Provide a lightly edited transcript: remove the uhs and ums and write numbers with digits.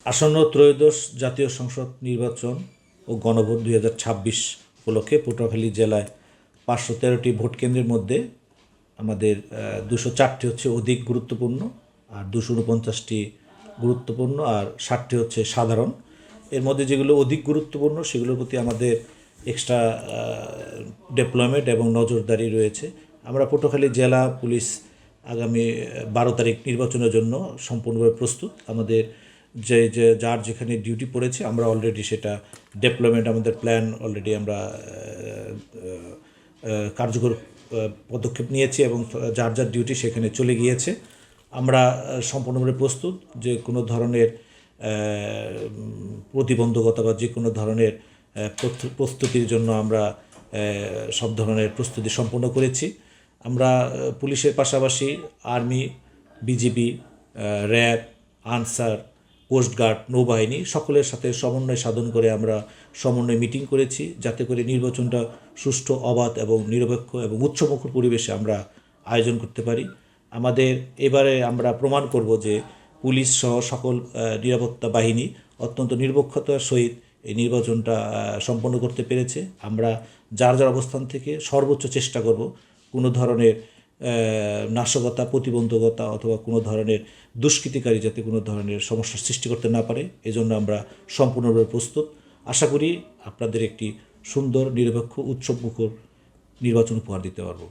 আসন্ন ত্রয়োদশ জাতীয় সংসদ নির্বাচন ও গণভোট 2026 উপলক্ষে পটুয়াখালী জেলায় 513টি ভোট কেন্দ্রের মধ্যে আমাদের 204টি হচ্ছে অধিক গুরুত্বপূর্ণ, আর 249টি গুরুত্বপূর্ণ, আর 60টি হচ্ছে সাধারণ। এর মধ্যে যেগুলো অধিক গুরুত্বপূর্ণ সেগুলোর প্রতি আমাদের এক্সট্রা ডেপ্লয়মেন্ট এবং নজরদারি রয়েছে। আমরা পটুয়াখালী জেলা পুলিশ আগামী 12 তারিখ নির্বাচনের জন্য সম্পূর্ণভাবে প্রস্তুত। আমাদের যার যেখানে ডিউটি পড়েছে আমরা অলরেডি সেটা ডেপ্লয়মেন্ট, আমাদের প্ল্যান অলরেডি আমরা কার্যকর পদক্ষেপ নিয়েছি এবং যার যার ডিউটি সেখানে চলে গিয়েছে। আমরা সম্পূর্ণভাবে প্রস্তুত। যে কোনো ধরনের প্রতিবন্ধকতা বা যে কোনো ধরনের প্রস্তুতির জন্য আমরা সব ধরনের প্রস্তুতি সম্পন্ন করেছি। আমরা পুলিশের পাশাপাশি army, BGB, RAB, Ansar, coast guard, নৌবাহিনী সকলের সাথে সমন্বয় সাধন করে আমরা সমন্বয় মিটিং করেছি, যাতে করে নির্বাচনটা সুষ্ঠু, অবাধ এবং নিরপেক্ষ এবং উৎসবমুখর পরিবেশে আমরা আয়োজন করতে পারি। আমাদের এবারে আমরা প্রমাণ করব যে পুলিশ সহ সকল নিরাপত্তা বাহিনী অত্যন্ত নিরপেক্ষতার সহিত এই নির্বাচনটা সম্পন্ন করতে পেরেছে। আমরা যার যার অবস্থান থেকে সর্বোচ্চ চেষ্টা করব কোনো ধরনের নাশকতা, প্রতিবন্ধকতা অথবা কোনো ধরনের দুষ্কৃতিকারী যাতে কোনো ধরনের সমস্যার সৃষ্টি করতে না পারে, এজন্য আমরা সম্পূর্ণভাবে প্রস্তুত। আশা করি আপনাদের একটি সুন্দর, নিরপেক্ষ, উৎসবমুখর নির্বাচন উপহার দিতে পারব।